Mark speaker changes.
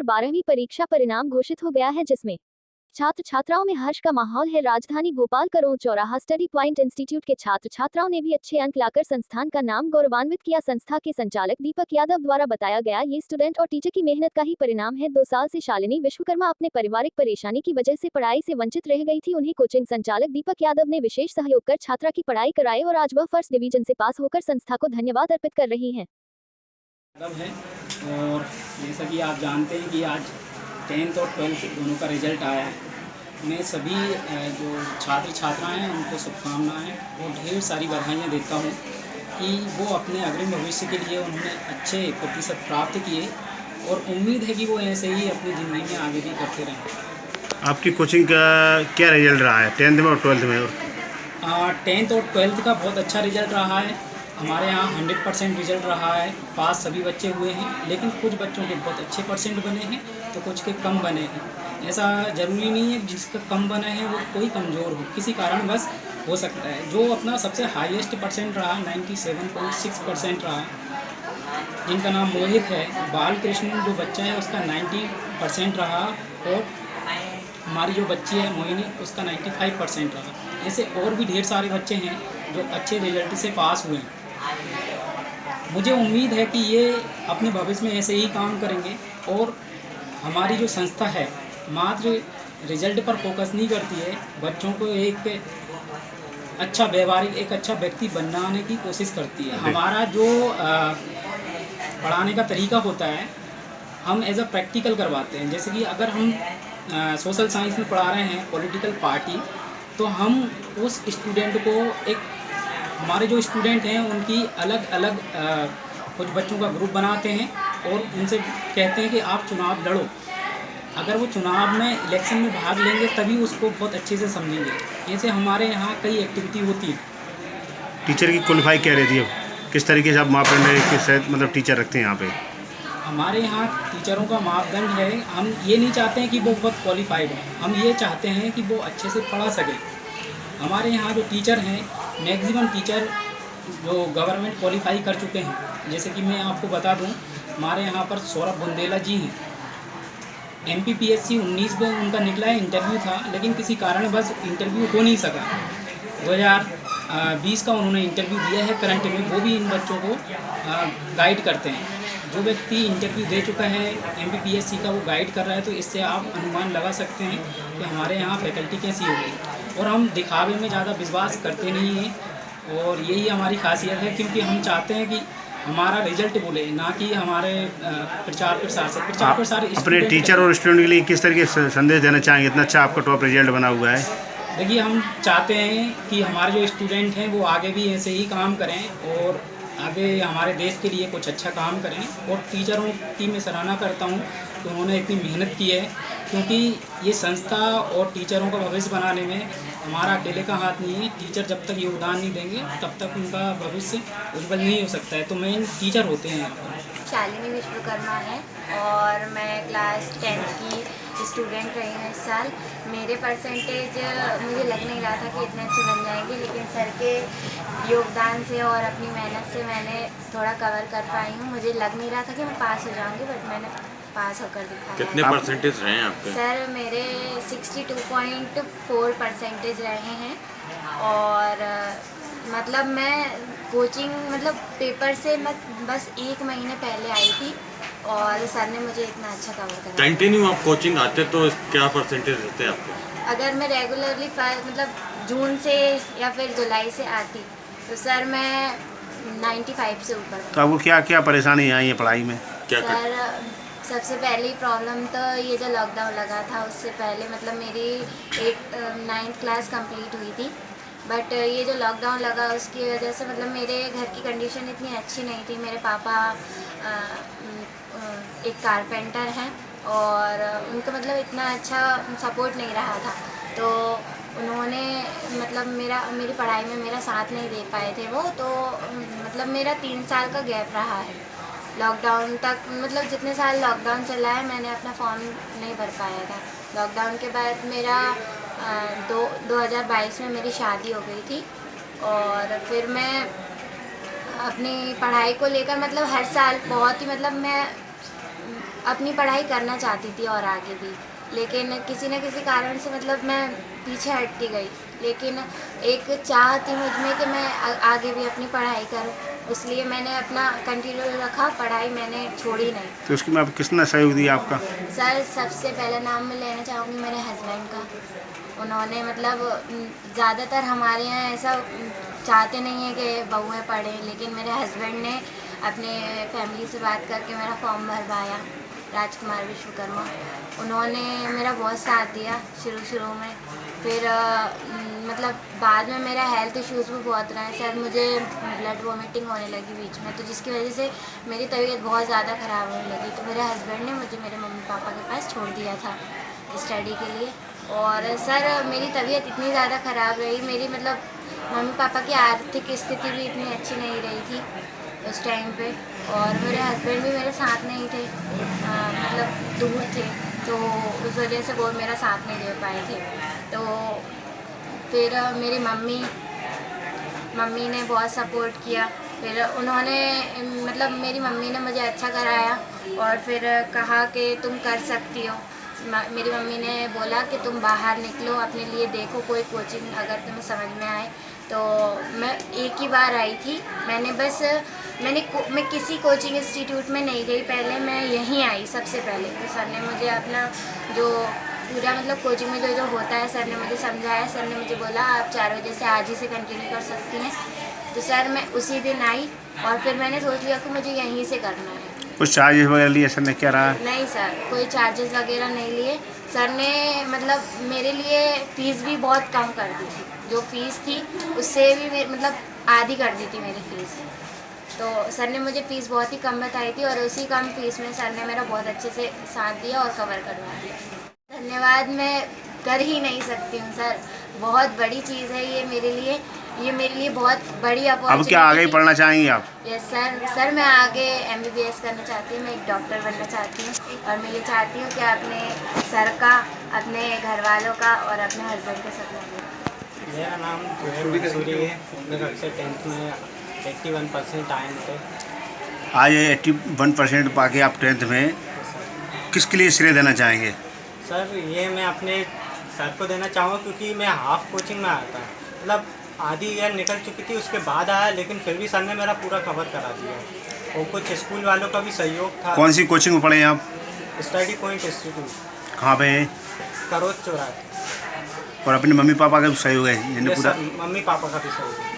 Speaker 1: 12वीं परीक्षा परिणाम घोषित हो गया है, जिसमें छात्र छात्राओं में हर्ष का माहौल है। राजधानी भोपाल करों चौराहा स्टडी पॉइंट इंस्टीट्यूट के छात्र छात्राओं ने भी अच्छे अंक लाकर संस्थान का नाम गौरवान्वित किया। संस्था के संचालक दीपक यादव द्वारा बताया गया, ये स्टूडेंट और टीचर की मेहनत का ही परिणाम है। 2 साल से शालिनी विश्वकर्मा अपने पारिवारिक परेशानी की वजह से पढ़ाई से वंचित रह गई थी। उन्हें कोचिंग संचालक दीपक यादव ने विशेष सहयोग कर छात्रा की पढ़ाई कराई और आज वह फर्स्ट डिवीजन से पास होकर संस्था को धन्यवाद अर्पित कर रही है।
Speaker 2: और जैसा कि आप जानते हैं कि आज 10th और 12th दोनों का रिजल्ट आया है। मैं सभी जो छात्र छात्राएं हैं उनको शुभकामनाएं और ढेर सारी बधाइयाँ देता हूँ कि वो अपने अग्रिम भविष्य के लिए उन्होंने अच्छे प्रतिशत प्राप्त किए और उम्मीद है कि वो ऐसे ही अपनी ज़िंदगी में आगे भी करते रहें।
Speaker 3: आपकी कोचिंग का क्या रिजल्ट रहा है 10th में और 12th में?
Speaker 2: 10th और 12th का बहुत अच्छा रिजल्ट रहा है। हमारे यहाँ 100% रिजल्ट रहा है। पास सभी बच्चे हुए हैं, लेकिन कुछ बच्चों के बहुत अच्छे परसेंट बने हैं तो कुछ के कम बने हैं। ऐसा ज़रूरी नहीं है जिसका कम बना है वो कोई कमज़ोर हो, किसी कारण बस हो सकता है। जो अपना सबसे हाईएस्ट परसेंट रहा 97.6% रहा, जिनका नाम मोहित है, बालकृष्ण जो बच्चा है उसका 90% रहा और हमारी जो बच्ची है मोहिनी उसका 95% रहा। ऐसे और भी ढेर सारे बच्चे हैं जो अच्छे रिजल्ट से पास हुए हैं। मुझे उम्मीद है कि ये अपने भविष्य में ऐसे ही काम करेंगे और हमारी जो संस्था है मात्र रिजल्ट पर फोकस नहीं करती है, बच्चों को एक अच्छा व्यवहारिक एक अच्छा व्यक्ति बनाने की कोशिश करती है। हमारा जो पढ़ाने का तरीका होता है हम एज अ प्रैक्टिकल करवाते हैं। जैसे कि अगर हम सोशल साइंस में पढ़ा रहे हैं पॉलिटिकल पार्टी, तो हम उस स्टूडेंट को एक हमारे जो स्टूडेंट हैं उनकी अलग अलग कुछ बच्चों का ग्रुप बनाते हैं और उनसे कहते हैं कि आप चुनाव लड़ो। अगर वो चुनाव में इलेक्शन में भाग लेंगे तभी उसको बहुत अच्छे से समझेंगे। ऐसे हमारे यहाँ कई एक्टिविटी होती है।
Speaker 3: टीचर की क्वालिफाई क्या रहती है? किस तरीके से आप मापदंड किस मतलब टीचर रखते हैं यहाँ पे?
Speaker 2: हमारे यहाँ टीचरों का मापदंड है, हम ये नहीं चाहते हैं कि वो बहुत क्वालिफाइड हो, हम ये चाहते हैं कि वो अच्छे से पढ़ा सके। हमारे यहाँ जो टीचर हैं मैक्सिमम टीचर जो गवर्नमेंट क्वालिफाई कर चुके हैं। जैसे कि मैं आपको बता दूं, हमारे यहाँ पर सौरभ बुंदेला जी हैं, MPPSC 19 में उनका निकला है, इंटरव्यू था, लेकिन किसी कारण बस इंटरव्यू हो नहीं सका। 2020 का उन्होंने इंटरव्यू दिया है करंट में, वो भी इन बच्चों को गाइड करते हैं। जो व्यक्ति इंटरव्यू दे चुका है MPPSC का वो गाइड कर रहा है, तो इससे आप अनुमान लगा सकते हैं कि हमारे यहाँ फैकल्टी कैसी होगी। और हम दिखावे में ज़्यादा विश्वास करते नहीं हैं और यही हमारी खासियत है, क्योंकि हम चाहते हैं कि हमारा रिजल्ट बोले, ना कि हमारे प्रचार प्रसार से। प्रचार प्रसार
Speaker 3: अपने टीचर और स्टूडेंट के लिए किस तरीके से संदेश देना चाहेंगे? इतना अच्छा आपका टॉप रिजल्ट बना हुआ है।
Speaker 2: देखिए, हम चाहते हैं कि हमारे जो स्टूडेंट हैं वो आगे भी ऐसे ही काम करें और आगे हमारे देश के लिए कुछ अच्छा काम करें। और टीचरों की मैं सराहना करता हूं कि उन्होंने इतनी मेहनत की है, क्योंकि ये संस्था और टीचरों का भविष्य बनाने में हमारा अकेले का हाथ नहीं है। टीचर जब तक योगदान नहीं देंगे तब तक उनका भविष्य उज्जवल नहीं हो सकता है। तो मेन टीचर होते हैं।
Speaker 4: शालिनी विश्वकर्मा है और मैं क्लास 10th की स्टूडेंट रही हूँ इस साल। मेरे परसेंटेज मुझे लग नहीं रहा था कि इतने अच्छे बन जाएंगे, लेकिन सर के योगदान से और अपनी मेहनत से मैंने थोड़ा कवर कर पाई हूँ। मुझे लग नहीं रहा था कि मैं पास हो जाऊँगी, बट मैंने पास होकर दिखाया।
Speaker 5: कितने परसेंटेज रहे हैं आपके?
Speaker 4: सर मेरे 62.4 परसेंटेज रहे हैं और मतलब मैं कोचिंग पेपर से मैं बस 1 महीने पहले आई थी और सर ने मुझे इतना अच्छा कवर करा।
Speaker 5: कंटिन्यू आप कोचिंग आते तो क्या परसेंटेज रहते हैं आपके?
Speaker 4: अगर मैं रेगुलरली जून से या फिर जुलाई से आती तो सर मैं 95 से ऊपर।
Speaker 3: तो आपको क्या क्या परेशानी आई है पढ़ाई में?
Speaker 5: क्या
Speaker 4: सर सबसे पहली प्रॉब्लम तो ये जो लॉकडाउन लगा था, उससे पहले मेरी 9th क्लास कंप्लीट हुई थी, बट ये जो लॉकडाउन लगा उसकी वजह से मेरे घर की कंडीशन इतनी अच्छी नहीं थी। मेरे पापा एक कारपेंटर हैं और उनका इतना अच्छा सपोर्ट नहीं रहा था, तो उन्होंने मेरी पढ़ाई में मेरा साथ नहीं दे पाए थे वो। तो मेरा 3 साल का गैप रहा है लॉकडाउन तक। जितने साल लॉकडाउन चला है मैंने अपना फॉर्म नहीं भर पाया था। लॉकडाउन के बाद मेरा 2022 में मेरी शादी हो गई थी और फिर मैं अपनी पढ़ाई को लेकर हर साल बहुत ही मैं अपनी पढ़ाई करना चाहती थी और आगे भी, लेकिन किसी न किसी कारण से मतलब मैं पीछे हटती गई। लेकिन एक चाह थी मुझ में कि मैं आगे भी अपनी पढ़ाई करूं, इसलिए मैंने अपना कंटिन्यू रखा, पढ़ाई मैंने छोड़ी नहीं।
Speaker 3: तो उसकी में आप कितना सहयोग दिया आपका?
Speaker 4: सर सबसे पहले नाम मैं लेना चाहूँगी मेरे हस्बैंड का। उन्होंने मतलब ज़्यादातर हमारे यहाँ ऐसा चाहते नहीं है कि बहुएँ पढ़ें, लेकिन मेरे हस्बैंड ने अपने फैमिली से बात करके मेरा फॉर्म भरवाया, राजकुमार विश्वकर्मा। उन्होंने मेरा बहुत साथ दिया शुरू में। फिर मतलब बाद में मेरा हेल्थ इश्यूज़ भी बहुत रहे सर, मुझे ब्लड वॉमिटिंग होने लगी बीच में, तो जिसकी वजह से मेरी तबीयत बहुत ज़्यादा ख़राब होने लगी। तो मेरे हस्बैंड ने मुझे मेरे मम्मी पापा के पास छोड़ दिया था स्टडी के लिए। और सर मेरी तबीयत इतनी ज़्यादा ख़राब रही, मेरी मतलब मम्मी पापा की आर्थिक स्थिति भी इतनी अच्छी नहीं रही थी उस टाइम पे, और मेरे हस्बैंड भी मेरे साथ नहीं थे, मतलब दूर थे, तो उस वजह से वो मेरा साथ नहीं दे पाए थे। तो फिर मेरी मम्मी ने बहुत सपोर्ट किया। फिर उन्होंने मतलब मेरी मम्मी ने मुझे अच्छा कराया और फिर कहा कि तुम कर सकती हो। मेरी मम्मी ने बोला कि तुम बाहर निकलो, अपने लिए देखो कोई कोचिंग अगर तुम्हें समझ में आए। तो मैं एक ही बार आई थी, मैं किसी कोचिंग इंस्टीट्यूट में नहीं गई पहले, मैं यहीं आई सबसे पहले। तो सर ने मुझे अपना जो पूरा मतलब कोचिंग में जो होता है सर ने मुझे समझाया। सर ने मुझे बोला आप 4 बजे से आज ही से कंटिन्यू कर सकती हैं। तो सर मैं उसी दिन आई और फिर मैंने सोच लिया कि मुझे यहीं से करना है।
Speaker 3: कुछ चार्जेस वगैरह लिए सर ने, क्या रहा?
Speaker 4: नहीं सर, कोई चार्जेस वगैरह नहीं लिए। सर ने मतलब मेरे लिए फ़ीस भी बहुत कम कर दी थी, जो फ़ीस थी उससे भी मतलब आधी कर दी थी मेरी फ़ीस। तो सर ने मुझे फ़ीस बहुत ही कम बताई थी और उसी कम फ़ीस में सर ने मेरा बहुत अच्छे से साथ दिया और कवर करवा दिया। धन्यवाद मैं कर ही नहीं सकती हूँ सर, बहुत बड़ी चीज़ है ये मेरे लिए बहुत बड़ी अपॉर्चुनिटी।
Speaker 3: अब क्या आगे ही पढ़ना चाहेंगी आप?
Speaker 4: यस सर मैं आगे MBBS करना चाहती हूँ, मैं एक डॉक्टर बनना चाहती हूँ और मैं ये चाहती हूँ कि अपने सर का, अपने घर वालों का और अपने हस्बैंड का सपना पूरा।
Speaker 2: मेरा नाम जोहेब मंसूरी है। अपने कक्षा 10th में 81% आए थे।
Speaker 3: आज 81% पाके आप 10th में किसके लिए श्रेय देना चाहेंगे?
Speaker 6: सर ये मैं अपने सर को देना चाहूँगा, क्योंकि मैं हाफ कोचिंग में आया था, मतलब आधी ईयर निकल चुकी थी उसके बाद आया, लेकिन फिर भी सर ने मेरा पूरा कवर करा दिया। और कुछ स्कूल वालों का भी सहयोग था।
Speaker 3: कौन सी कोचिंग में पढ़े आप?
Speaker 6: Study point institute.
Speaker 3: कहाँ पे है?
Speaker 6: करोज चौराहे।
Speaker 3: और अपने मम्मी पापा का भी सहयोग है जिन्हें
Speaker 6: ये
Speaker 3: पूरा?
Speaker 6: मम्मी पापा का भी सहयोग है।